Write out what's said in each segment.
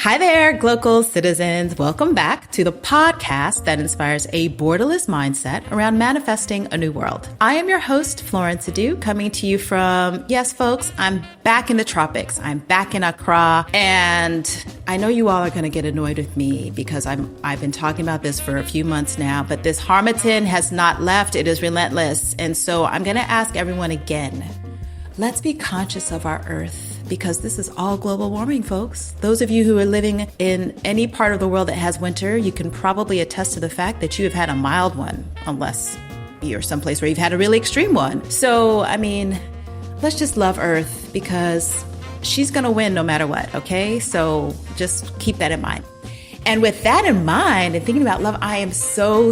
Hi there, Glocal citizens. Welcome back to the podcast that inspires a borderless mindset around manifesting a new world. I am your host, Florence Adu, coming to you from, yes, folks, I'm back in the tropics. I'm back in Accra. And I know you all are going to get annoyed with me because I've been talking about this for a few months now, but this harmattan has not left. It is relentless. And so I'm going to ask everyone again, let's be conscious of our earth. Because this is all global warming, folks. Those of you who are living in any part of the world that has winter, you can probably attest to the fact that you have had a mild one, unless you're someplace where you've had a really extreme one. So, let's just love Earth because she's going to win no matter what, okay? So just keep that in mind. And with that in mind and thinking about love, I am so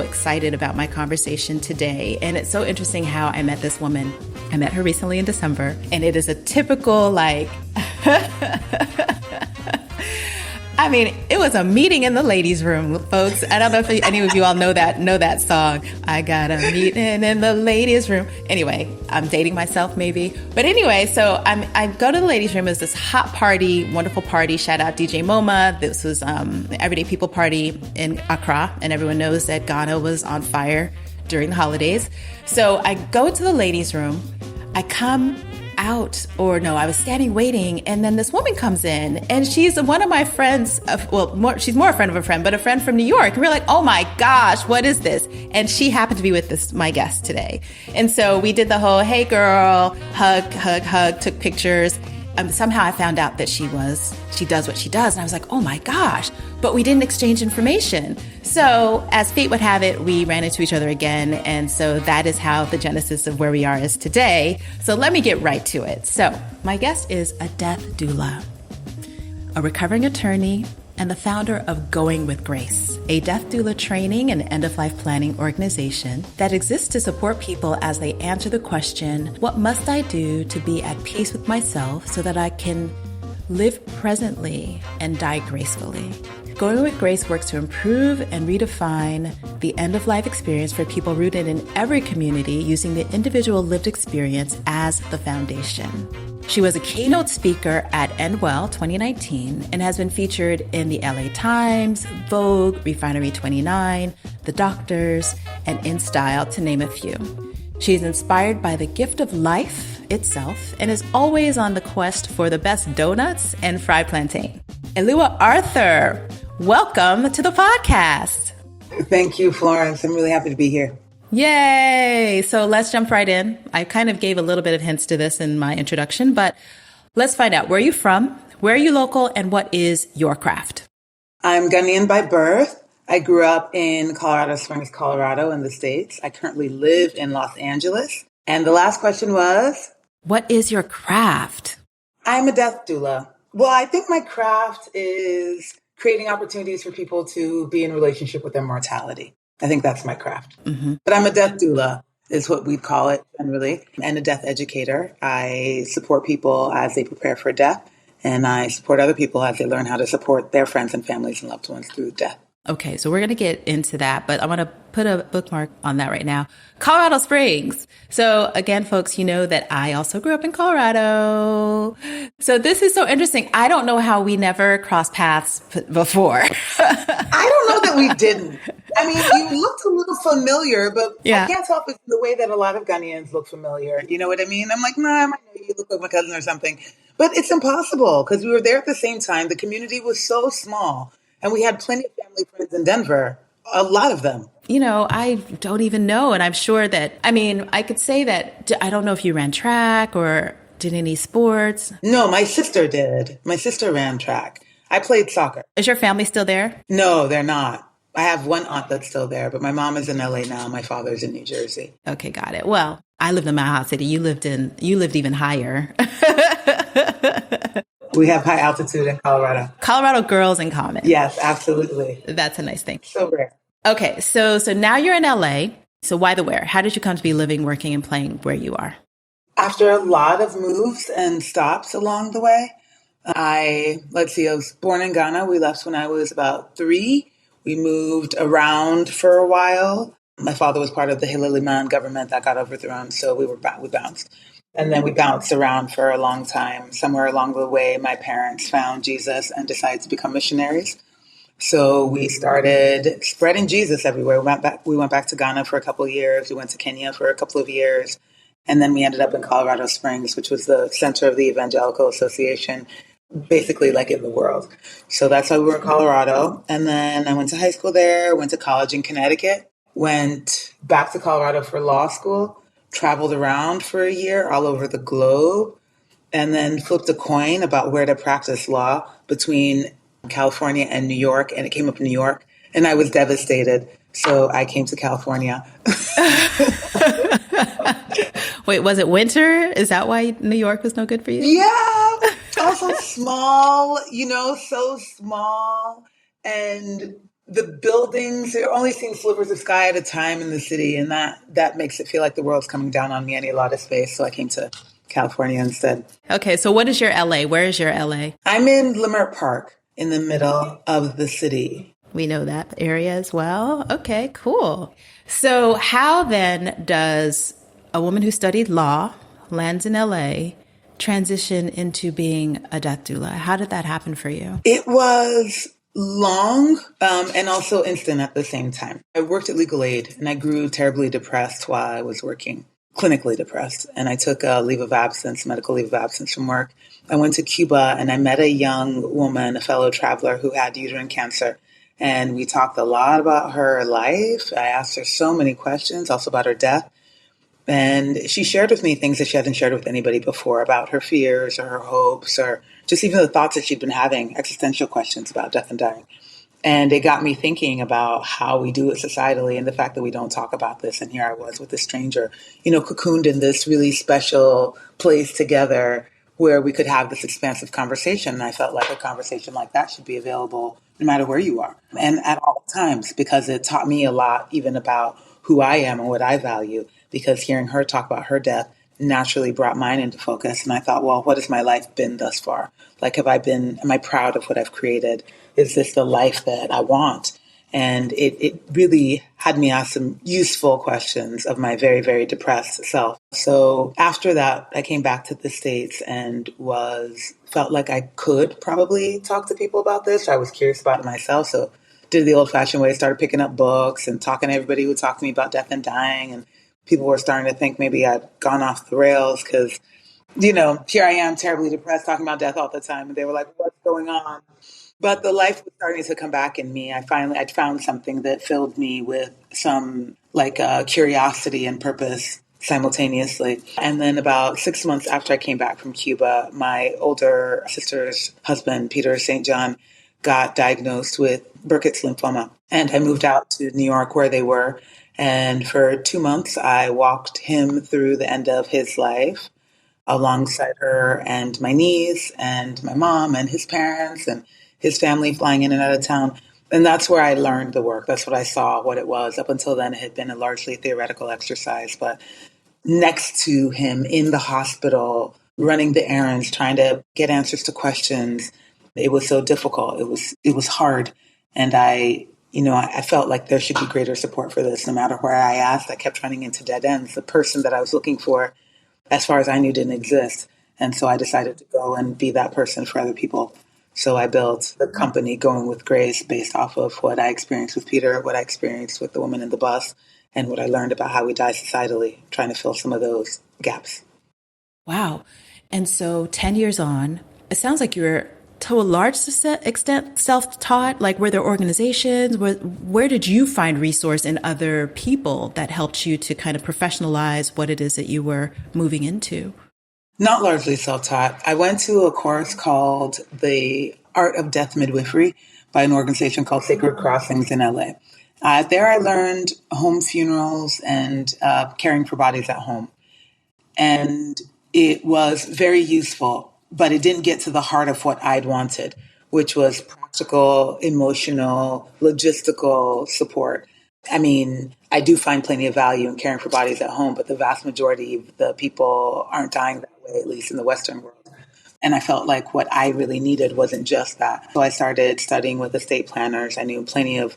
excited about my conversation today. And it's so interesting how I met this woman. I met her recently in December, and it is a typical, it was a meeting in the ladies' room, folks. I don't know if any of you all know that song. I got a meeting in the ladies' room. Anyway, I'm dating myself maybe. But anyway, so I go to the ladies' room. It's this hot party, wonderful party. Shout out DJ MoMA. This was the Everyday People party in Accra, and everyone knows that Ghana was on fire during the holidays. So I go to the ladies' room. I come out, I was standing waiting, and then this woman comes in, and she's one of my friends. She's more a friend of a friend, but a friend from New York. And we're like, oh my gosh, what is this? And she happened to be with my guest today. And so we did the whole, hey girl, hug, took pictures. Somehow I found out that she does what she does. And I was like, oh my gosh, but we didn't exchange information. So as fate would have it, we ran into each other again. And so that is how the genesis of where we are is today. So let me get right to it. So my guest is a death doula, a recovering attorney, and the founder of Going with Grace, a death doula training and end-of-life planning organization that exists to support people as they answer the question, what must I do to be at peace with myself so that I can live presently and die gracefully? Going with Grace works to improve and redefine the end-of-life experience for people rooted in every community using the individual lived experience as the foundation. She was a keynote speaker at EndWell 2019 and has been featured in the LA Times, Vogue, Refinery 29, The Doctors, and InStyle, to name a few. She is inspired by the gift of life itself and is always on the quest for the best donuts and fried plantain. Alua Arthur, welcome to the podcast. Thank you, Florence. I'm really happy to be here. Yay! So let's jump right in. I kind of gave a little bit of hints to this in my introduction, but let's find out. Where are you from? Where are you local? And what is your craft? I'm Ghanaian by birth. I grew up in Colorado Springs, Colorado in the States. I currently live in Los Angeles. And the last question was? What is your craft? I'm a death doula. Well, I think my craft is creating opportunities for people to be in relationship with their mortality. I think that's my craft. Mm-hmm. But I'm a death doula is what we'd call it generally, and a death educator. I support people as they prepare for death, and I support other people as they learn how to support their friends and families and loved ones through death. Okay, so we're going to get into that, but I want to put a bookmark on that right now. Colorado Springs. So again, folks, you know that I also grew up in Colorado. So this is so interesting. I don't know how we never crossed paths before. I don't know that we didn't. You looked a little familiar, but yeah. I can't tell if it's the way that a lot of Ghanaians look familiar. You know what I mean? I'm like, nah, I might know you look like my cousin or something. But it's impossible because we were there at the same time. The community was so small. And we had plenty of family friends in Denver, a lot of them. I don't even know. And I'm sure that, I could say that, I don't know if you ran track or did any sports. No, my sister did. My sister ran track. I played soccer. Is your family still there? No, they're not. I have one aunt that's still there, but my mom is in LA now. My father's in New Jersey. Okay, got it. Well, I lived in Mile High City. You lived even higher. We have high altitude in Colorado. Colorado girls in common. Yes, absolutely. That's a nice thing. So rare. Okay, so now you're in LA. So why the where? How did you come to be living, working, and playing where you are? After a lot of moves and stops along the way, I was born in Ghana. We left when I was about 3. We moved around for a while. My father was part of the Hilaliman government that got overthrown, so we bounced. And then we bounced around for a long time. Somewhere along the way, my parents found Jesus and decided to become missionaries. So we started spreading Jesus everywhere. We went back to Ghana for a couple of years. We went to Kenya for a couple of years. And then we ended up in Colorado Springs, which was the center of the Evangelical Association, basically like in the world. So that's how we were in Colorado. And then I went to high school there, went to college in Connecticut, went back to Colorado for law school, traveled around for a year all over the globe, and then flipped a coin about where to practice law between California and New York. And it came up in New York, and I was devastated. So I came to California. Wait, was it winter? Is that why New York was no good for you? Yeah. Also small, so small. And the buildings, you're only seeing slivers of sky at a time in the city. And that makes it feel like the world's coming down on me. I need a lot of space. So I came to California instead. Okay, so what is your LA? Where is your LA? I'm in Leimert Park in the middle of the city. We know that area as well. Okay, cool. So how then does a woman who studied law, lands in LA, transition into being a death doula? How did that happen for you? It was long and also instant at the same time. I worked at Legal Aid and I grew terribly depressed while I was working, clinically depressed. And I took a leave of absence, medical leave of absence from work. I went to Cuba and I met a young woman, a fellow traveler who had uterine cancer. And we talked a lot about her life. I asked her so many questions, also about her death. And she shared with me things that she hadn't shared with anybody before about her fears or her hopes or just even the thoughts that she'd been having, existential questions about death and dying. And it got me thinking about how we do it societally and the fact that we don't talk about this. And here I was with a stranger, cocooned in this really special place together where we could have this expansive conversation. And I felt like a conversation like that should be available no matter where you are and at all times, because it taught me a lot even about who I am and what I value, because hearing her talk about her death naturally brought mine into focus. And I thought, well, what has my life been thus far? Like, am I proud of what I've created? Is this the life that I want? And it really had me ask some useful questions of my very, very depressed self. So after that, I came back to the States and felt like I could probably talk to people about this. I was curious about it myself. So did it the old fashioned way, started picking up books and talking to everybody who talked to me about death and dying. And people were starting to think maybe I'd gone off the rails because, here I am terribly depressed talking about death all the time. And they were like, what's going on? But the life was starting to come back in me. I'd found something that filled me with some curiosity and purpose simultaneously. And then about 6 months after I came back from Cuba, my older sister's husband, Peter St. John, got diagnosed with Burkitt's lymphoma. And I moved out to New York where they were. And for 2 months, I walked him through the end of his life alongside her and my niece and my mom and his parents and his family flying in and out of town. And that's where I learned the work. That's what I saw, what it was. Up until then, it had been a largely theoretical exercise. But next to him in the hospital, running the errands, trying to get answers to questions, it was so difficult. It was hard. And I felt like there should be greater support for this. No matter where I asked, I kept running into dead ends. The person that I was looking for, as far as I knew, didn't exist. And so I decided to go and be that person for other people. So I built the company Going with Grace based off of what I experienced with Peter, what I experienced with the woman in the bus, and what I learned about how we die societally, trying to fill some of those gaps. Wow. And so 10 years on, it sounds like you're to a large extent self-taught. Like, were there organizations? Where did you find resource in other people that helped you to kind of professionalize what it is that you were moving into? Not largely self-taught. I went to a course called The Art of Death Midwifery by an organization called Sacred Crossings in LA. There I learned home funerals and caring for bodies at home. And it was very useful, but it didn't get to the heart of what I'd wanted, which was practical, emotional, logistical support. I mean, I do find plenty of value in caring for bodies at home, but the vast majority of the people aren't dying that way, at least in the Western world. And I felt like what I really needed wasn't just that. So I started studying with estate planners. I knew plenty of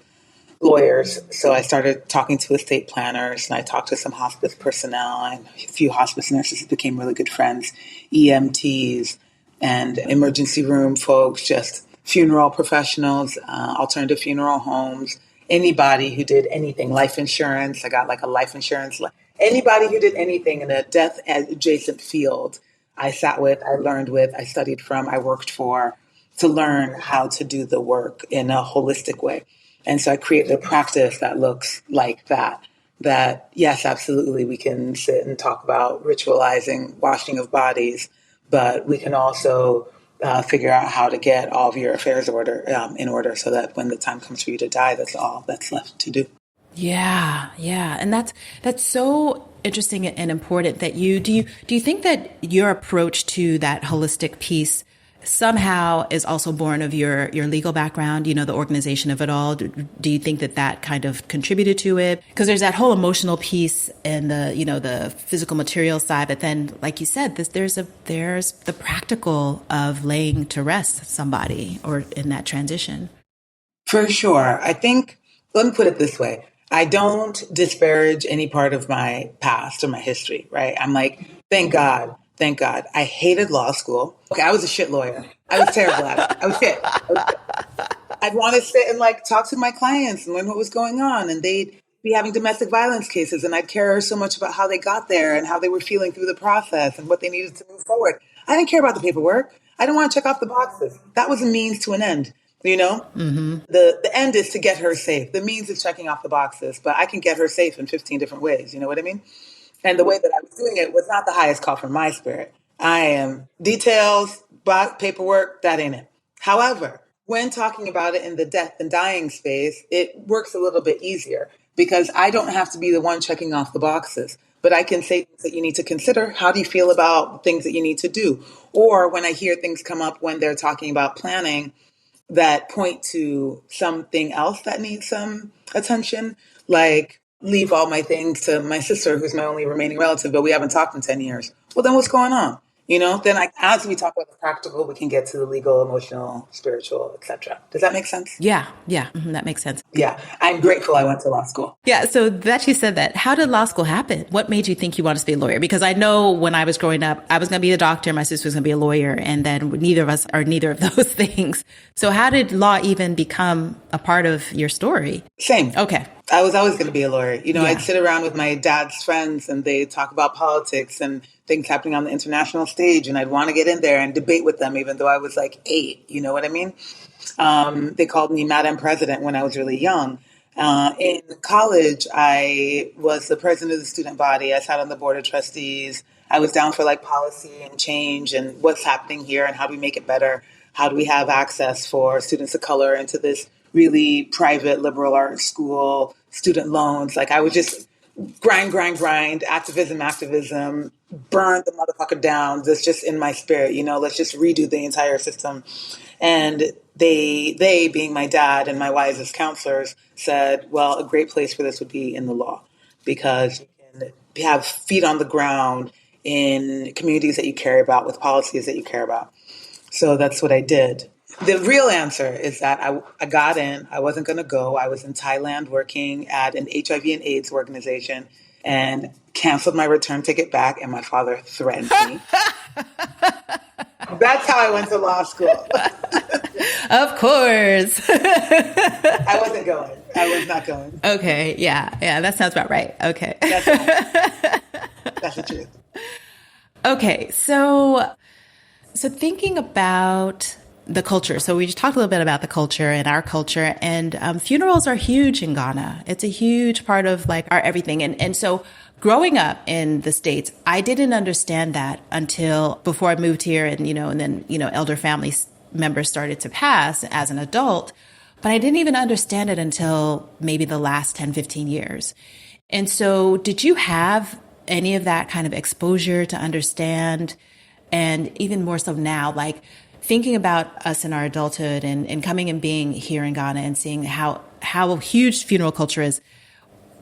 lawyers. So I started talking to estate planners, and I talked to some hospice personnel, and a few hospice nurses became really good friends, EMTs and emergency room folks, just funeral professionals, alternative funeral homes, anybody who did anything, life insurance. I got like a life insurance, anybody who did anything in a death adjacent field. I sat with, I learned with, I studied from, I worked for, to learn how to do the work in a holistic way. And so I created a practice that looks like that. That, yes, absolutely, we can sit and talk about ritualizing washing of bodies, but we can also figure out how to get all of your affairs in order so that when the time comes for you to die, that's all that's left to do. Yeah, yeah. And that's so interesting and important that do you think that your approach to that holistic piece somehow is also born of your legal background, the organization of it all? Do you think that kind of contributed to it? Because there's that whole emotional piece and the physical material side, but then, like you said, there's the practical of laying to rest somebody or in that transition. For sure. I think, let me put it this way. I don't disparage any part of my past or my history, right? I'm like, thank God. Thank God. I hated law school. Okay, I was a shit lawyer. I was terrible at it. I was shit. I'd want to sit and talk to my clients and learn what was going on. And they'd be having domestic violence cases. And I'd care so much about how they got there and how they were feeling through the process and what they needed to move forward. I didn't care about the paperwork. I didn't want to check off the boxes. That was a means to an end. Mm-hmm. The end is to get her safe. The means is checking off the boxes. But I can get her safe in 15 different ways. You know what I mean? And the way that I was doing it was not the highest call for my spirit. I am details, paperwork, that ain't it. However, when talking about it in the death and dying space, it works a little bit easier because I don't have to be the one checking off the boxes, but I can say things that you need to consider. How do you feel about things that you need to do? Or when I hear things come up when they're talking about planning that point to something else that needs some attention, like leave all my things to my sister, who's my only remaining relative, but we haven't talked in 10 years. Well, then what's going on? Then as we talk about the practical, we can get to the legal, emotional, spiritual, etc. Does that make sense? Yeah. Mm-hmm, that makes sense. Yeah. I'm grateful I went to law school. Yeah. So that you said that, how did law school happen? What made you think you wanted to be a lawyer? Because I know when I was growing up, I was going to be a doctor. My sister was going to be a lawyer. And then neither of us are neither of those things. So how did law even become a part of your story? Same. Okay. I was always going to be a lawyer. I'd sit around with my dad's friends and they'd talk about politics and things happening on the international stage. And I'd want to get in there and debate with them, even though I was like 8. You know what I mean? They called me Madam President when I was really young. In college, I was the president of the student body. I sat on the board of trustees. I was down for policy and change and what's happening here and how do we make it better? How do we have access for students of color into this really private liberal arts school, student loans? I would just grind, activism, burn the motherfucker down. That's just in my spirit, let's just redo the entire system. And they being my dad and my wisest counselors said, well, a great place for this would be in the law because you can have feet on the ground in communities that you care about with policies that you care about. So that's what I did. The real answer is that I got in. I wasn't going to go. I was in Thailand working at an HIV and AIDS organization and canceled my return ticket back, and my father threatened me. That's how I went to law school. Of course. I wasn't going. I was not going. Okay. Yeah. That sounds about right. Okay. That's the truth. Okay. So thinking about the culture. So we just talked a little bit about the culture and our culture, and funerals are huge in Ghana. It's a huge part of our everything. And so growing up in the States, I didn't understand that until before I moved here and then elder family members started to pass as an adult, but I didn't even understand it until maybe the last 10, 15 years. And so did you have any of that kind of exposure to understand? And even more so now, thinking about us in our adulthood and coming and being here in Ghana and seeing how huge funeral culture is,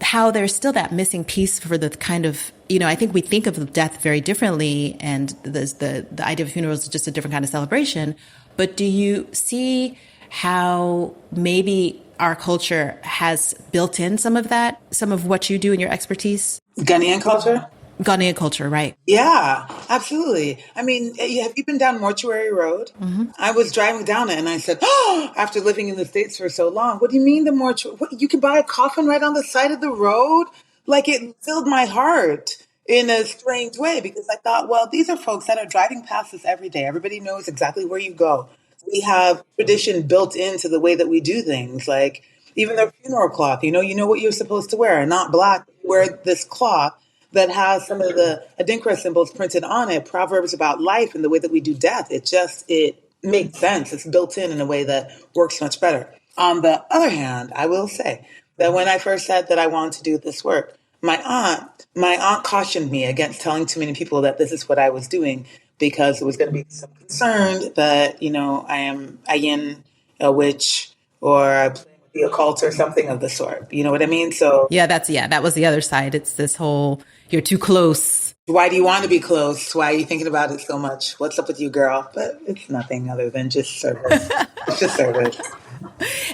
how there's still that missing piece for the kind of, I think we think of death very differently, and the idea of funerals is just a different kind of celebration. But do you see how maybe our culture has built in some of that, some of what you do in your expertise? Ghanaian culture? Ghanaian culture, right? Yeah, absolutely. I mean, have you been down Mortuary Road? I was driving down it and I said, oh, after living in the States for so long, what do you mean the mortuary? What, you can buy a coffin right on the side of the road? Like it filled my heart in a strange way because I thought, well, these are folks that are driving past this every day. Everybody knows exactly where you go. We have tradition built into the way that we do things. Like even their funeral cloth, you know what you're supposed to wear, not black. You wear this cloth that has some of the Adinkra symbols printed on it, proverbs about life and the way that we do death. It makes sense. It's built in a way that works much better. On the other hand, I will say that when I first said that I wanted to do this work, my aunt cautioned me against telling too many people that this is what I was doing because it was going to be some concern that, I am Ayin, a witch, or I play with the occult or something of the sort. You know what I mean? So That was the other side. It's this whole, you're too close. why do you want to be close? Why are you thinking about it so much? What's up with you, girl? But it's nothing other than just service. It's just service.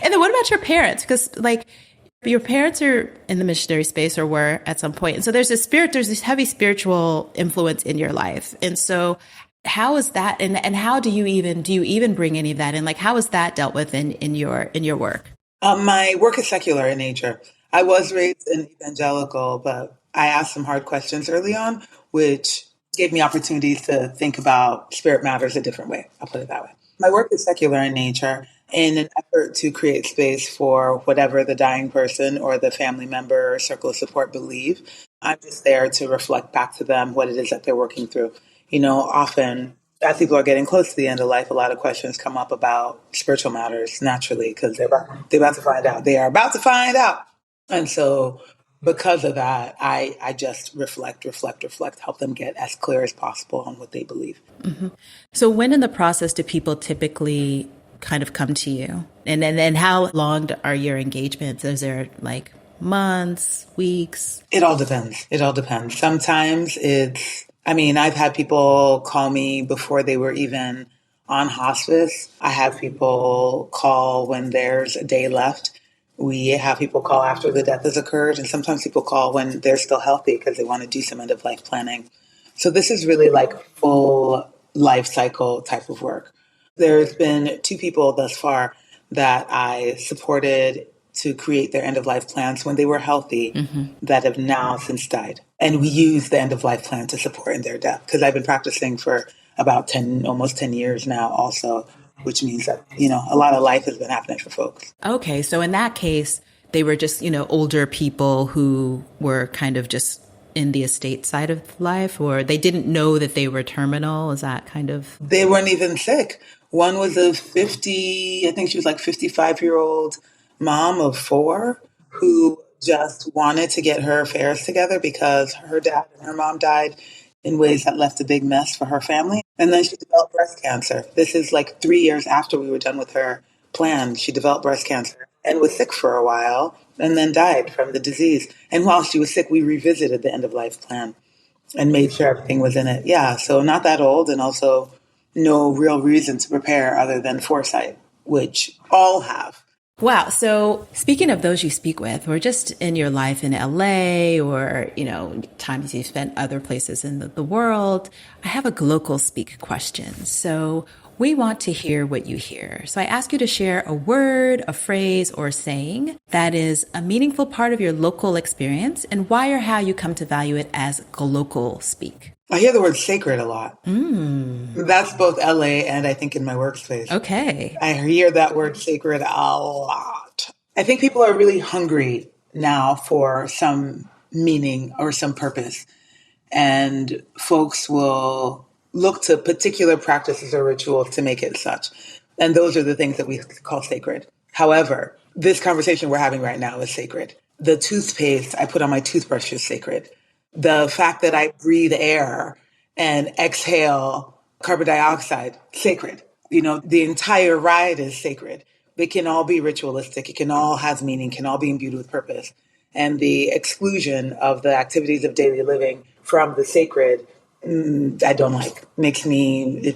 And then what about your parents? Because your parents are in the missionary space or were at some point. And so there's this heavy spiritual influence in your life. And so how is that? And how do you even bring any of that in? Like, how is that dealt with in your work? My work is secular in nature. I was raised an evangelical, but I asked some hard questions early on, which gave me opportunities to think about spirit matters a different way. I'll put it that way. My work is secular in nature in an effort to create space for whatever the dying person or the family member or circle of support believe. I'm just there to reflect back to them what it is that they're working through. Often as people are getting close to the end of life, a lot of questions come up about spiritual matters naturally because they're about to find out. They are about to find out. And so because of that, I just reflect, help them get as clear as possible on what they believe. Mm-hmm. So when in the process do people typically kind of come to you? And then how long are your engagements? Is there like months, weeks? It all depends. Sometimes I've had people call me before they were even on hospice. I have people call when there's a day left. We have people call after the death has occurred. And sometimes people call when they're still healthy because they want to do some end of life planning. So this is really like full life cycle type of work. There's been 2 people thus far that I supported to create their end of life plans when they were healthy that have now since died. And we use the end of life plan to support in their death because I've been practicing for about almost 10 years now also, which means that, a lot of life has been happening for folks. Okay. So in that case, they were just, older people who were kind of just in the estate side of life, or they didn't know that they were terminal. Is that kind of? They weren't even sick. One was I think she was like 55-year-old mom of 4 who just wanted to get her affairs together because her dad and her mom died in ways that left a big mess for her family. And then she developed breast cancer. This is like 3 years after we were done with her plan. She developed breast cancer and was sick for a while and then died from the disease. And while she was sick, we revisited the end of life plan and made sure everything was in it. Yeah, so not that old and also no real reason to prepare other than foresight, which all have. Wow. So speaking of those you speak with, or just in your life in LA or, times you've spent other places in the world, I have a Glocal speak question. So we want to hear what you hear. So I ask you to share a word, a phrase, or a saying that is a meaningful part of your local experience and why or how you come to value it as Glocal speak. I hear the word sacred a lot. That's both LA and I think in my workspace. Okay. I hear that word sacred a lot. I think people are really hungry now for some meaning or some purpose. And folks will look to particular practices or rituals to make it such. And those are the things that we call sacred. However, this conversation we're having right now is sacred. The toothpaste I put on my toothbrush is sacred. The fact that I breathe air and exhale carbon dioxide, sacred. The entire ride is sacred. It can all be ritualistic. It can all have meaning, can all be imbued with purpose. And the exclusion of the activities of daily living from the sacred, I don't like. It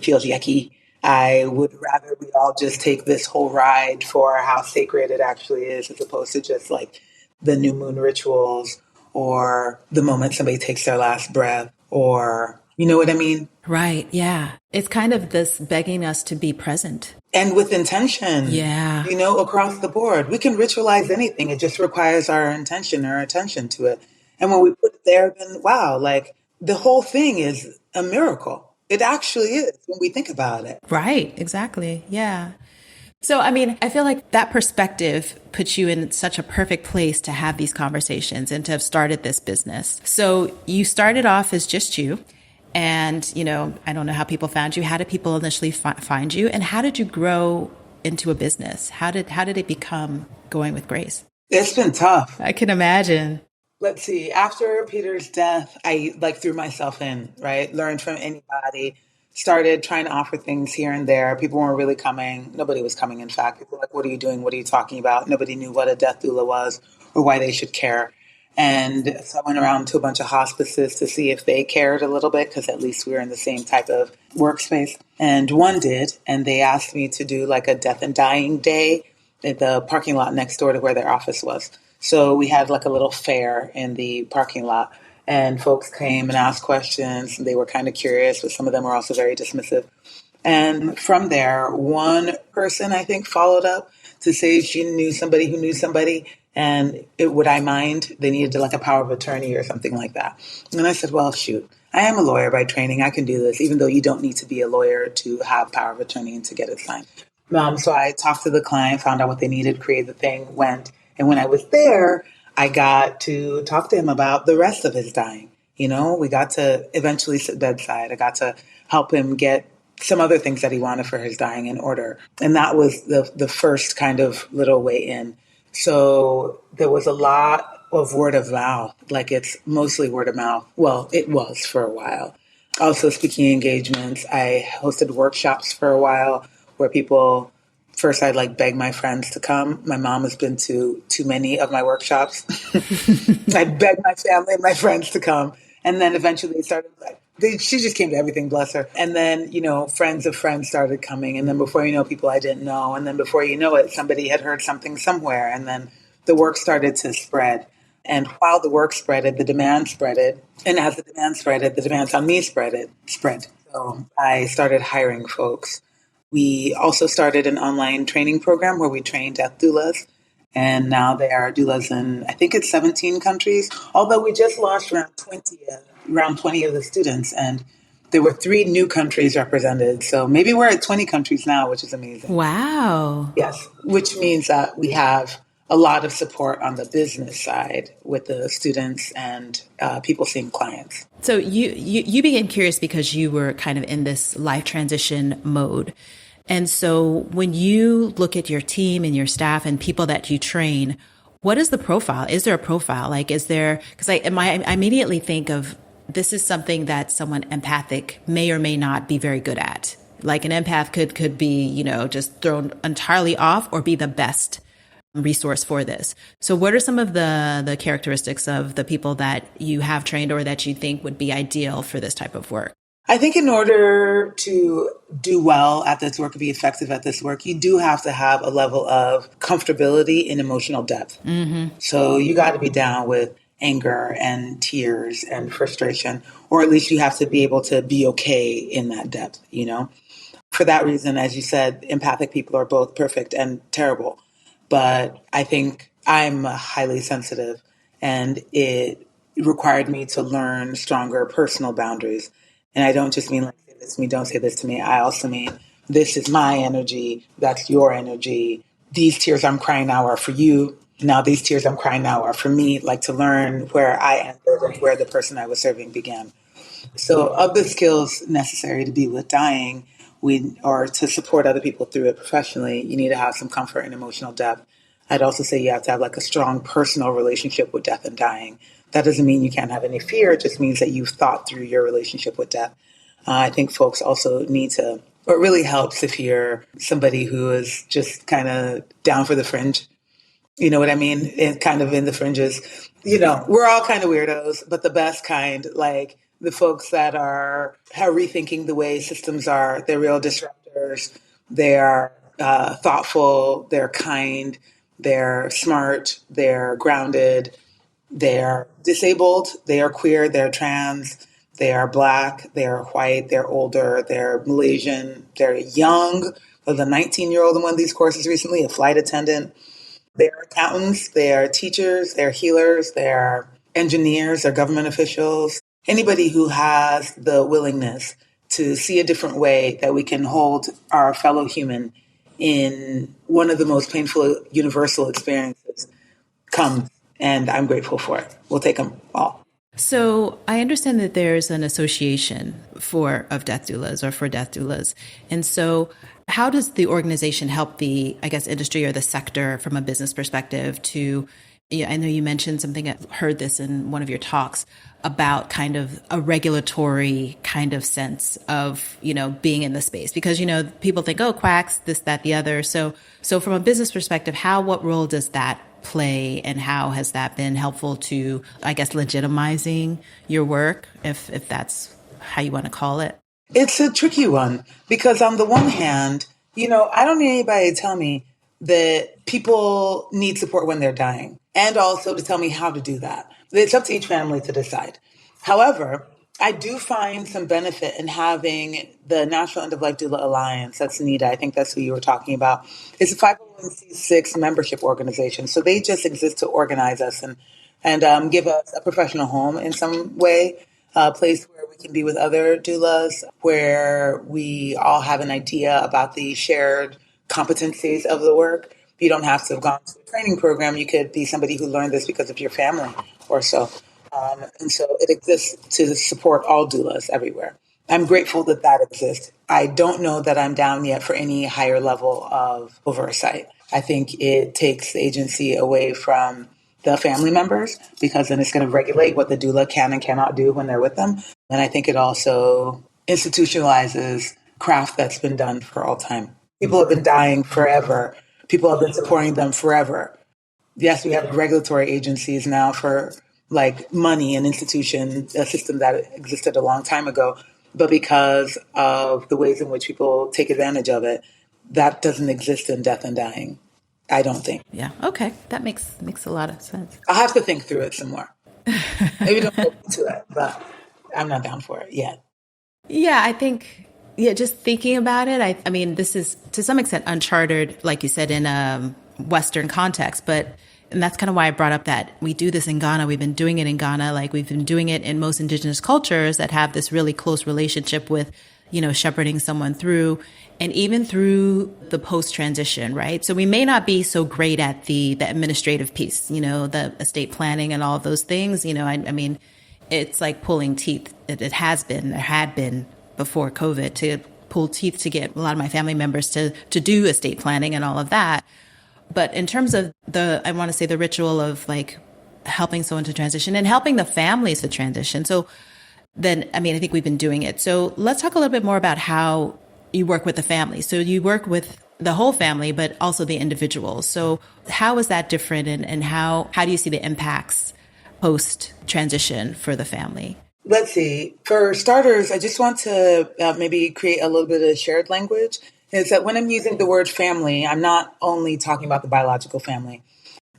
feels yucky. I would rather we all just take this whole ride for how sacred it actually is, as opposed to just like the new moon rituals or the moment somebody takes their last breath, or you know what I mean? Right. Yeah. It's kind of this begging us to be present. And with intention, Yeah. across the board. We can ritualize anything. It just requires our intention, our attention to it. And when we put it there, then wow, like the whole thing is a miracle. It actually is when we think about it. Right. Exactly. Yeah. So, I mean, I feel like that perspective puts you in such a perfect place to have these conversations and to have started this business. So you started off as just you. And, I don't know how people found you. How did people initially find you? And how did you grow into a business? How did it become Going with Grace? It's been tough. I can imagine. Let's see. After Peter's death, I like threw myself in, right? Learned from anybody. Started trying to offer things here and there. People weren't really coming. Nobody was coming, in fact. People were like, what are you doing? What are you talking about? Nobody knew what a death doula was or why they should care. And so I went around to a bunch of hospices to see if they cared a little bit, because at least we were in the same type of workspace. And one did. And they asked me to do like a death and dying day at the parking lot next door to where their office was. So we had like a little fair in the parking lot, and folks came and asked questions. They were kind of curious, but some of them were also very dismissive. And from there, one person, I think, followed up to say she knew somebody who knew somebody, and would I mind? They needed like a power of attorney or something like that. And I said, well, shoot, I am a lawyer by training. I can do this, even though you don't need to be a lawyer to have power of attorney and to get it signed. So I talked to the client, found out what they needed, created the thing, went. And when I was there, I got to talk to him about the rest of his dying. We got to eventually sit bedside. I got to help him get some other things that he wanted for his dying in order. And that was the first kind of little way in. So there was a lot of word of mouth, like it's mostly word of mouth. Well, it was for a while. Also speaking engagements. I hosted workshops for a while where people, first I'd like beg my friends to come. My mom has been to too many of my workshops. I'd beg my family and my friends to come. And then eventually they started she just came to everything, bless her. And then, friends of friends started coming. And then before you know, people I didn't know. And then before you know it, somebody had heard something somewhere. And then the work started to spread. And while the work spreaded, the demand spreaded. And as the demand spreaded, the demands on me spread. So I started hiring folks. We also started an online training program where we train death doulas. And now there are doulas in, I think it's 17 countries. Although we just launched around 20 of the students. And there were 3 new countries represented. So maybe we're at 20 countries now, which is amazing. Wow. Yes, which means that we have a lot of support on the business side with the students and people seeing clients. So you became curious because you were kind of in this life transition mode. And so when you look at your team and your staff and people that you train, what is the profile? Is there a profile? Like, is there, because I immediately think of this is something that someone empathic may or may not be very good at. Like an empath could be, just thrown entirely off or be the best resource for this. So what are some of the characteristics of the people that you have trained or that you think would be ideal for this type of work? I think in order to do well at this work, to be effective at this work, you do have to have a level of comfortability in emotional depth. Mm-hmm. So you got to be down with anger and tears and frustration, or at least you have to be able to be okay in that depth, For that reason, as you said, empathic people are both perfect and terrible. But I think I'm highly sensitive, and it required me to learn stronger personal boundaries. And I don't just mean like, say this to me, don't say this to me. I also mean, this is my energy. That's your energy. These tears I'm crying now are for you. Now these tears I'm crying now are for me. Like to learn where I ended and where the person I was serving began. So of the skills necessary to be with dying, or to support other people through it professionally, you need to have some comfort and emotional depth. I'd also say you have to have like a strong personal relationship with death and dying. That doesn't mean you can't have any fear. It just means that you've thought through your relationship with death. I think folks also need to, or it really helps if you're somebody who is just kind of down for the fringe. You know what I mean? And kind of in the fringes. We're all kind of weirdos, but the best kind, like the folks that are rethinking the way systems are, they're real disruptors. healers. They're thoughtful. They're kind. They're smart. They're grounded. They're disabled. They are queer. They're trans. They are Black. They're white. They're older. They're Malaysian. They're young. There's a 19-year-old in one of these courses recently, a flight attendant. They're accountants, they're teachers, they're healers, they're engineers, they're government officials. Anybody who has the willingness to see a different way that we can hold our fellow human in one of the most painful universal experiences comes, and I'm grateful for it. We'll take them all. So I understand that there's an association of death doulas or for death doulas. And so how does the organization help the, I guess, industry or the sector from a business perspective to, I know you mentioned something, I heard this in one of your talks about kind of a regulatory kind of sense of, being in the space because, people think, oh, quacks, this, that, the other. So from a business perspective, what role does that play and how has that been helpful to, I guess, legitimizing your work, if that's how you want to call it? It's a tricky one because on the one hand, I don't need anybody to tell me that people need support when they're dying and also to tell me how to do that. It's up to each family to decide. However, I do find some benefit in having the National End of Life Doula Alliance. That's NEDA. I think that's who you were talking about. It's a 501c6 membership organization. So they just exist to organize us and give us a professional home in some way, a place where we can be with other doulas, where we all have an idea about the shared competencies of the work. You don't have to have gone to a training program. You could be somebody who learned this because of your family or so. And so it exists to support all doulas everywhere. I'm grateful that that exists. I don't know that I'm down yet for any higher level of oversight. I think it takes the agency away from the family members because then it's going to regulate what the doula can and cannot do when they're with them. And I think it also institutionalizes craft that's been done for all time. People have been dying forever. People have been supporting them forever. Yes, we have regulatory agencies now for like money and institution, a system that existed a long time ago. But because of the ways in which people take advantage of it, that doesn't exist in death and dying, I don't think. Yeah. Okay. That makes a lot of sense. I'll have to think through it some more. Maybe don't go into it, but I'm not down for it yet. Yeah, I think, just thinking about it, I mean, this is to some extent uncharted, like you said, in a Western context, and that's kind of why I brought up that we do this in Ghana. We've been doing it in Ghana. Like we've been doing it in most indigenous cultures that have this really close relationship with, shepherding someone through and even through the post-transition, right? So we may not be so great at the administrative piece, the estate planning and all of those things. I mean, it's like pulling teeth. There had been before COVID to pull teeth to get a lot of my family members to do estate planning and all of that. But in terms of I want to say the ritual of like helping someone to transition and helping the families to transition. So then, I think we've been doing it. So let's talk a little bit more about how you work with the family. So you work with the whole family, but also the individuals. So how is that different and how do you see the impacts post transition for the family? Let's see. For starters, I just want to maybe create a little bit of shared language. Is that when I'm using the word family, I'm not only talking about the biological family.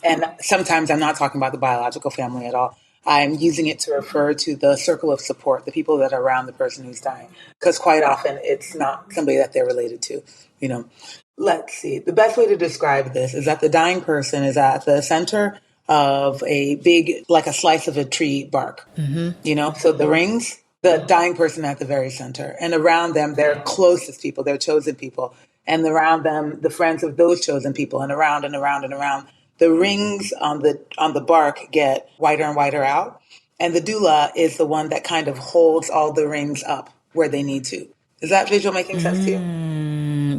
And sometimes I'm not talking about the biological family at all. I'm using it to refer to the circle of support, the people that are around the person who's dying. Because quite often it's not somebody that they're related to, Let's see. The best way to describe this is that the dying person is at the center of a big, like a slice of a tree bark, So the rings, the dying person at the very center, and around them, their closest people, their chosen people, and around them, the friends of those chosen people, and around and around and around. The rings on the bark get wider and wider out, and the doula is the one that kind of holds all the rings up where they need to. Is that visual making sense to you?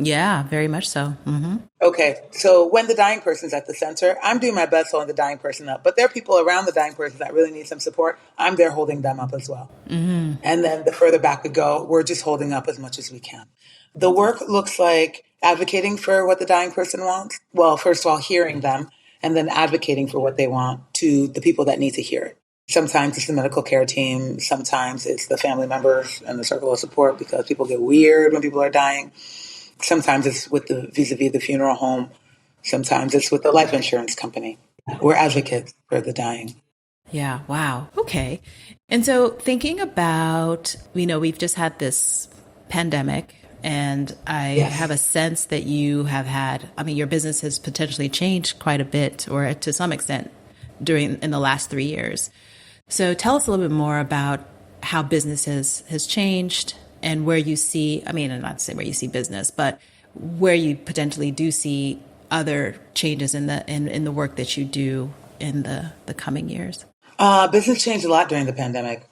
Yeah, very much so. Mm-hmm. Okay, so when the dying person's at the center, I'm doing my best holding the dying person up. But there are people around the dying person that really need some support. I'm there holding them up as well. Mm-hmm. And then the further back we go, we're just holding up as much as we can. The work looks like advocating for what the dying person wants. Well, first of all, hearing them, and then advocating for what they want to the people that need to hear it. Sometimes it's the medical care team. Sometimes it's the family members and the circle of support because people get weird when people are dying. Sometimes it's with the vis-a-vis the funeral home. Sometimes it's with the life insurance company. We're advocates for the dying. Yeah. Wow. Okay. And so thinking about, we've just had this pandemic, and I have a sense that you have had, your business has potentially changed quite a bit, or to some extent in the last 3 years. So tell us a little bit more about how business has changed and where you see, not to say where you see business, but where you potentially do see other changes in the work that you do in the coming years. Business changed a lot during the pandemic.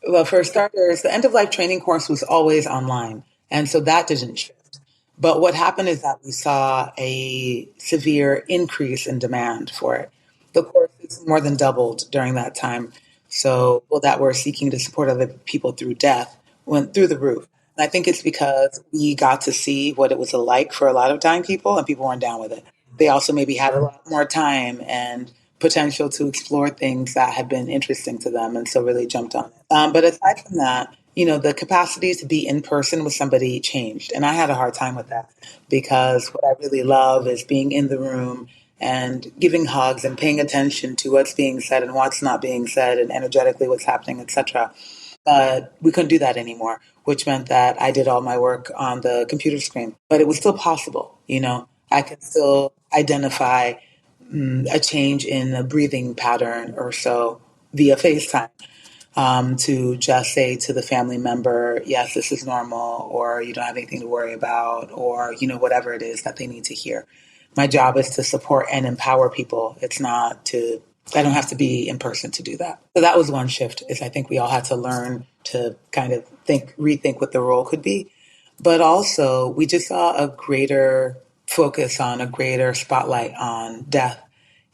Well, for starters, the end of life training course was always online. And so that didn't shift. But what happened is that we saw a severe increase in demand for it. The courses more than doubled during that time. So people that were seeking to support other people through death went through the roof. And I think it's because we got to see what it was like for a lot of dying people, and people weren't down with it. They also maybe had a lot more time and potential to explore things that had been interesting to them, and so really jumped on it. But aside from that, the capacity to be in person with somebody changed. And I had a hard time with that because what I really love is being in the room and giving hugs and paying attention to what's being said and what's not being said and energetically what's happening, etc. But we couldn't do that anymore, which meant that I did all my work on the computer screen. But it was still possible, I could still identify a change in a breathing pattern or so via FaceTime, to just say to the family member, yes, this is normal, or you don't have anything to worry about, or, whatever it is that they need to hear. My job is to support and empower people. I don't have to be in person to do that. So that was one shift, is I think we all had to learn to kind of rethink what the role could be. But also we just saw a greater focus on, a greater spotlight on death.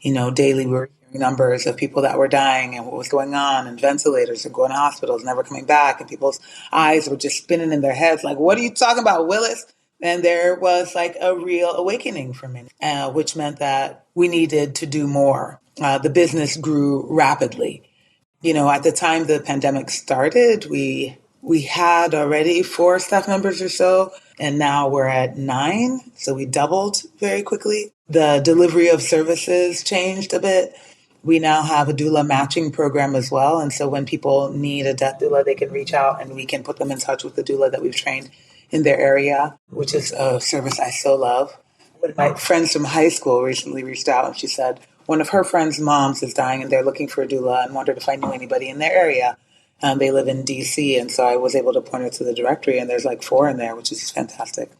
Daily we were hearing numbers of people that were dying and what was going on, and ventilators and going to hospitals, never coming back. And people's eyes were just spinning in their heads like, what are you talking about, Willis? And there was like a real awakening for me, which meant that we needed to do more. The business grew rapidly. At the time the pandemic started, we had already 4 staff members or so, and now we're at 9. So we doubled very quickly. The delivery of services changed a bit. We now have a doula matching program as well. And so when people need a death doula, they can reach out and we can put them in touch with the doula that we've trained in their area, which is a service I so love. One of my friends from high school recently reached out and she said one of her friends' moms is dying and they're looking for a doula and wondered if I knew anybody in their area. They live in DC, and so I was able to point her to the directory, and there's like 4 in there, which is fantastic.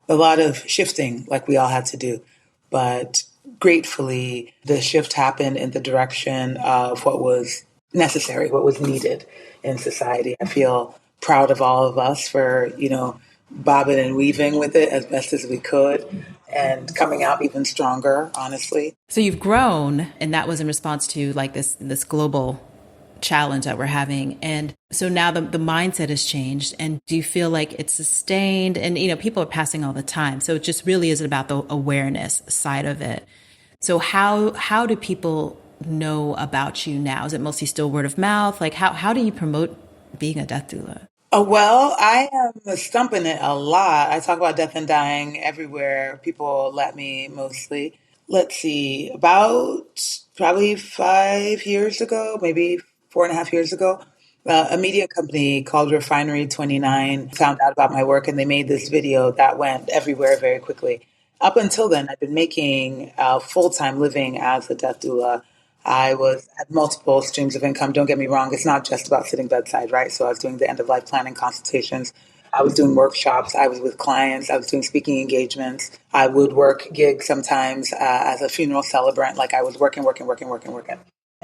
A lot of shifting, like we all had to do, but gratefully, the shift happened in the direction of what was necessary, what was needed in society. I feel proud of all of us for, bobbing and weaving with it as best as we could and coming out even stronger, honestly. So you've grown, and that was in response to like this global challenge that we're having. And so now the mindset has changed. And do you feel like it's sustained? And, people are passing all the time. So it just really is about the awareness side of it. So how do people know about you now? Is it mostly still word of mouth? Like how do you promote being a death doula? Well, I am stumping it a lot. I talk about death and dying everywhere. People let me mostly. Let's see, about probably 5 years ago, maybe 4.5 years ago, a media company called Refinery 29 found out about my work and they made this video that went everywhere very quickly. Up until then, I've been making a full-time living as a death doula. I had multiple streams of income. Don't get me wrong. It's not just about sitting bedside, right? So I was doing the end of life planning consultations. I was doing workshops. I was with clients. I was doing speaking engagements. I would work gigs sometimes as a funeral celebrant. Like I was working.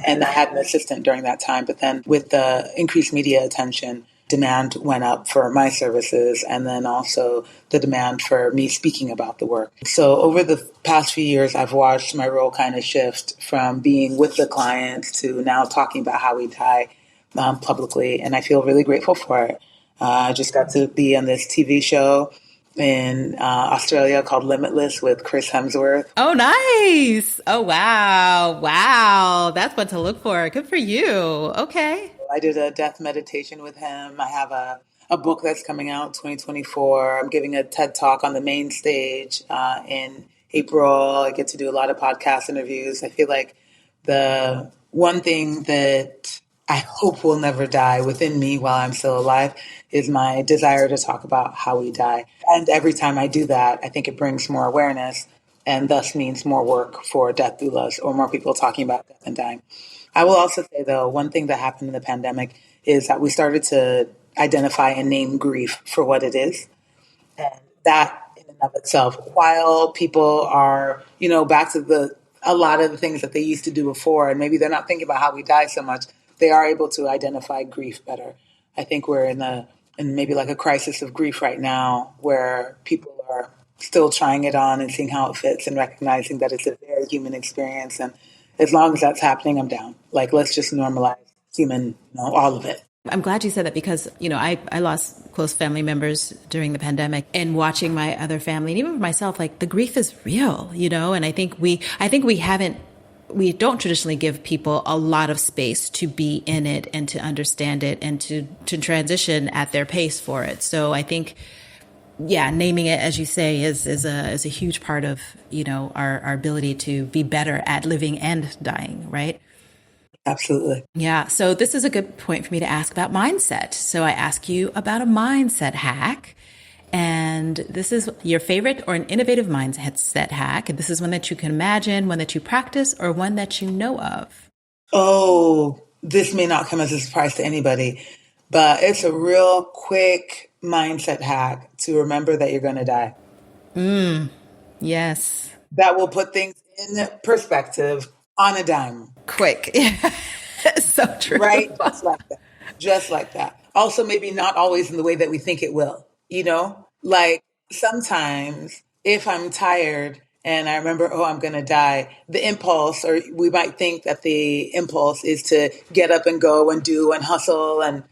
And I had an assistant during that time. But then with the increased media attention, demand went up for my services, and then also the demand for me speaking about the work. So over the past few years, I've watched my role kind of shift from being with the clients to now talking about how we die publicly, and I feel really grateful for it. I just got to be on this TV show in Australia called Limitless with Chris Hemsworth. Oh, nice. Oh, wow. Wow. That's what to look for. Good for you. Okay. I did a death meditation with him. I have a a book that's coming out 2024. I'm giving a TED Talk on the main stage in April. I get to do a lot of podcast interviews. I feel like the one thing that I hope will never die within me while I'm still alive is my desire to talk about how we die. And every time I do that, I think it brings more awareness and thus means more work for death doulas or more people talking about death and dying. I will also say, though, one thing that happened in the pandemic is that we started to identify and name grief for what it is. And that in and of itself, while people are, back to a lot of the things that they used to do before, and maybe they're not thinking about how we die so much, they are able to identify grief better. I think we're in maybe like a crisis of grief right now where people are still trying it on and seeing how it fits and recognizing that it's a very human experience. And as long as that's happening, I'm down. Like, let's just normalize human, all of it. I'm glad you said that because, I lost close family members during the pandemic, and watching my other family and even for myself, like the grief is real, and I think we don't traditionally give people a lot of space to be in it and to understand it and to transition at their pace for it. So I think, naming it, as you say, is a huge part of, our ability to be better at living and dying, right? Absolutely. Yeah. So this is a good point for me to ask about mindset. So I ask you about a mindset hack. And this is your favorite or an innovative mindset hack. And this is one that you can imagine, one that you practice, or one that you know of. Oh, this may not come as a surprise to anybody, but it's a real quick mindset hack to remember that you're going to die. Yes. That will put things in perspective on a dime. Quick. So true. Right? Just like that. Also, maybe not always in the way that we think it will, Like sometimes if I'm tired and I remember, I'm going to die, the impulse, or we might think that the impulse is to get up and go and do and hustle and,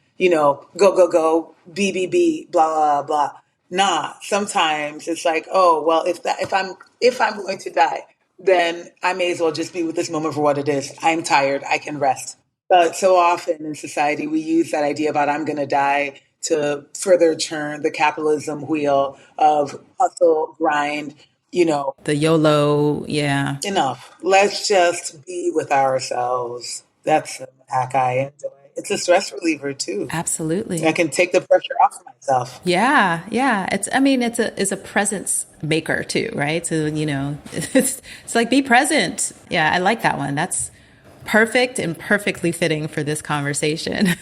go, be, blah, blah, blah. Nah, sometimes it's like, if I'm going to die, then I may as well just be with this moment for what it is. I'm tired. I can rest. But so often in society, we use that idea about I'm going to die to further churn the capitalism wheel of hustle, grind, The YOLO, yeah. Enough. Let's just be with ourselves. That's a hack I enjoy. It's a stress reliever too. Absolutely. I can take the pressure off myself. Yeah. It's a presence maker too, right? So, it's like be present. Yeah, I like that one. That's perfect and perfectly fitting for this conversation.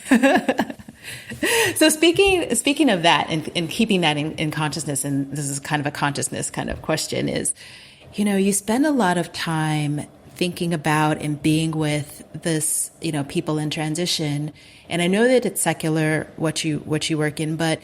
So speaking of that and keeping that in consciousness, and this is kind of a consciousness kind of question, is, you spend a lot of time thinking about and being with this, people in transition. And I know that it's secular, what you work in, but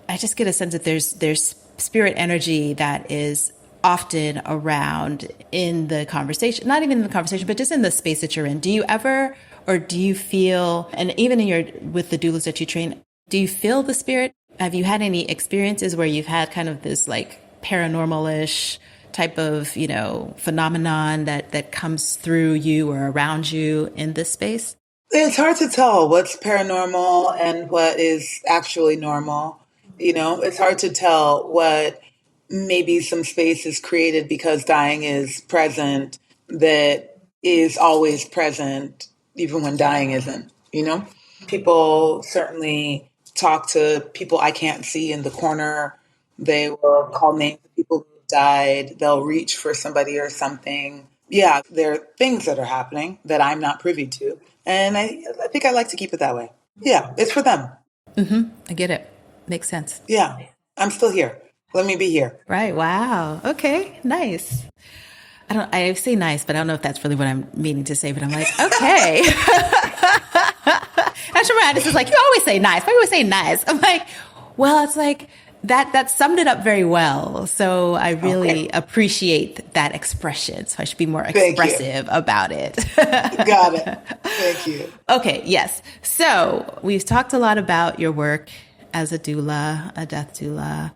I just get a sense that there's spirit energy that is often around in the conversation, not even in the conversation, but just in the space that you're in. Do you ever, or do you feel, and even with the doulas that you train, do you feel the spirit? Have you had any experiences where you've had kind of this like paranormal-ish type of, phenomenon that comes through you or around you in this space? It's hard to tell what's paranormal and what is actually normal. It's hard to tell what maybe some space is created because dying is present that is always present, even when dying isn't, People certainly talk to people I can't see in the corner. They will call names of people who died. They'll reach for somebody or something. Yeah, there are things that are happening that I'm not privy to. And I think I like to keep it that way. Yeah, it's for them. Mm-hmm. I get it. Makes sense. Yeah, I'm still here. Let me be here. Right. Wow. Okay. Nice. I say nice, but I don't know if that's really what I'm meaning to say, but I'm like, okay. Actually, this is like, you always say nice. Why do you always say nice? I'm like, well, it's like that summed it up very well. So I really appreciate that expression. So I should be more expressive about it. Got it. Thank you. Okay. Yes. So we've talked a lot about your work as a doula, a death doula,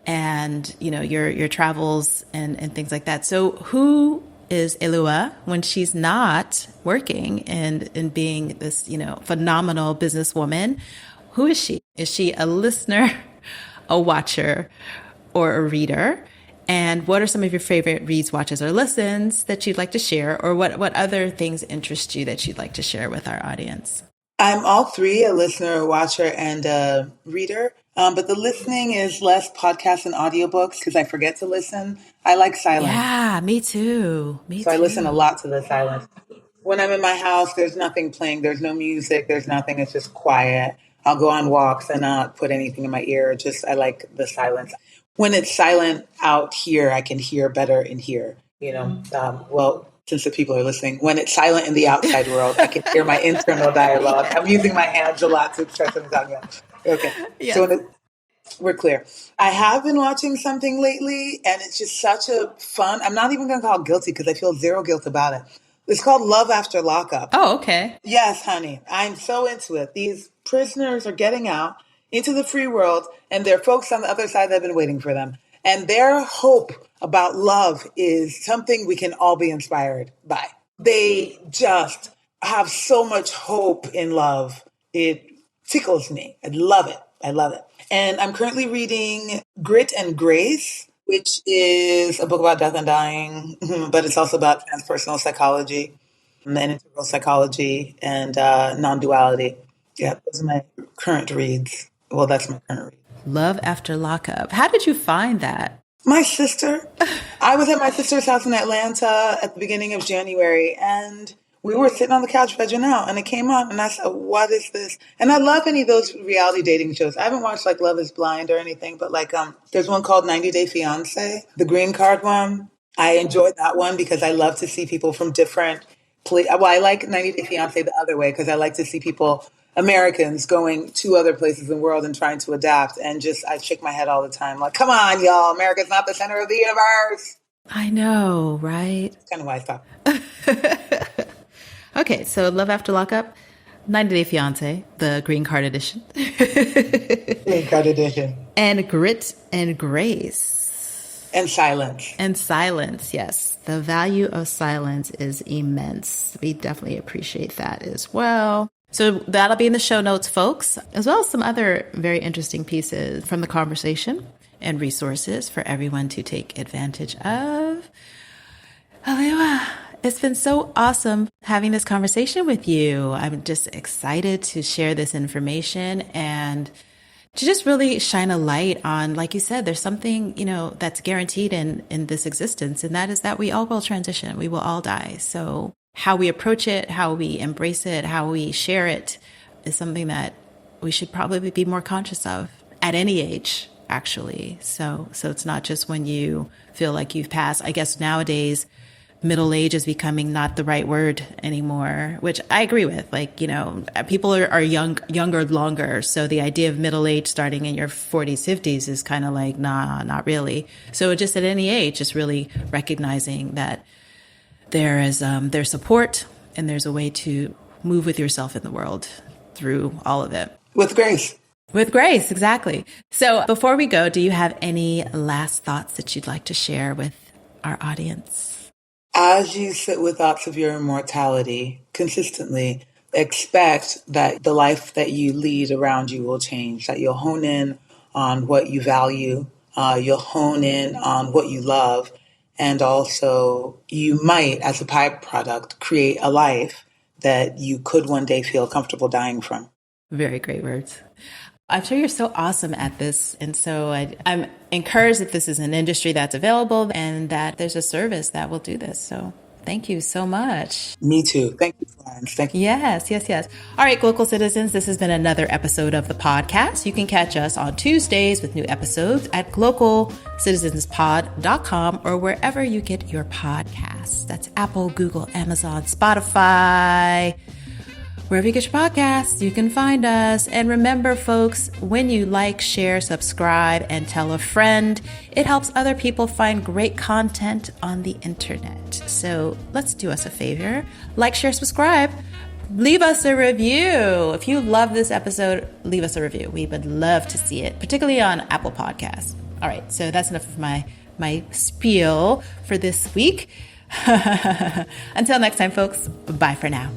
and, your travels and things like that. So who is Alua when she's not working and being this, phenomenal businesswoman? Who is she? Is she a listener, a watcher, or a reader? And what are some of your favorite reads, watches, or listens that you'd like to share? Or what other things interest you that you'd like to share with our audience? I'm all three, a listener, a watcher, and a reader. But the listening is less podcasts and audiobooks because I forget to listen. I like silence. Yeah, me too. I listen a lot to the silence. When I'm in my house, there's nothing playing. There's no music. There's nothing. It's just quiet. I'll go on walks and not put anything in my ear. I like the silence. When it's silent out here, I can hear better in here. Since the people are listening, when it's silent in the outside world, I can hear my internal dialogue. I'm using my hands a lot to express what I'm talking about. Okay. Yes. So we're clear. I have been watching something lately, and it's just such a fun. I'm not even going to call it guilty because I feel zero guilt about it. It's called Love After Lockup. Oh, okay. Yes, honey. I'm so into it. These prisoners are getting out into the free world, and there are folks on the other side that have been waiting for them. And their hope about love is something we can all be inspired by. They just have so much hope in love. It tickles me. I love it. I love it. And I'm currently reading Grit and Grace, which is a book about death and dying, but it's also about transpersonal psychology and integral psychology and non-duality. Yeah, those are my current reads. Well, that's my current read. Love After Lockup. How did you find that? My sister. I was at my sister's house in Atlanta at the beginning of January, and we were sitting on the couch vegging out, and it came on, and I said, what is this? And I love any of those reality dating shows. I haven't watched like Love is Blind or anything, but there's one called 90 Day Fiancé, the green card one. I enjoyed that one because I love to see people from different places. Well, I like 90 Day Fiancé the other way because I like to see people, Americans, going to other places in the world and trying to adapt. And I shake my head all the time. Like, come on, y'all. America's not the center of the universe. I know, right? That's kind of why I stopped. Okay, so Love After Lockup, 90 Day Fiancé, the green card edition. Green card edition. And Grit and Grace. And Silence. And Silence, yes. The value of silence is immense. We definitely appreciate that as well. So that'll be in the show notes, folks, as well as some other very interesting pieces from the conversation and resources for everyone to take advantage of. Alua, it's been so awesome having this conversation with you. I'm just excited to share this information and to just really shine a light on, like you said, there's something, that's guaranteed in this existence, and that is that we all will transition. We will all die. So how we approach it, how we embrace it, how we share it is something that we should probably be more conscious of at any age, actually. So it's not just when you feel like you've passed. I guess nowadays, middle age is becoming not the right word anymore, which I agree with. People are younger longer. So the idea of middle age starting in your 40s, 50s is kind of like, nah, not really. So just at any age, just really recognizing that there's support and there's a way to move with yourself in the world through all of it. With grace. With grace, exactly. So before we go, do you have any last thoughts that you'd like to share with our audience? As you sit with thoughts of your immortality consistently, expect that the life that you lead around you will change, that you'll hone in on what you value, you'll hone in on what you love, and also you might, as a byproduct, create a life that you could one day feel comfortable dying from. Very great words. I'm sure you're so awesome at this. And so I'm encouraged that this is an industry that's available and that there's a service that will do this. So thank you so much. Me too. Thank you, Florence. Thank you. Yes. All right, Glocal citizens, this has been another episode of the podcast. You can catch us on Tuesdays with new episodes at glocalcitizenspod.com or wherever you get your podcasts. That's Apple, Google, Amazon, Spotify. Wherever you get your podcasts, you can find us. And remember, folks, when you like, share, subscribe, and tell a friend, it helps other people find great content on the internet. So let's do us a favor. Like, share, subscribe. Leave us a review. If you love this episode, leave us a review. We would love to see it, particularly on Apple Podcasts. All right, so that's enough of my spiel for this week. Until next time, folks, bye for now.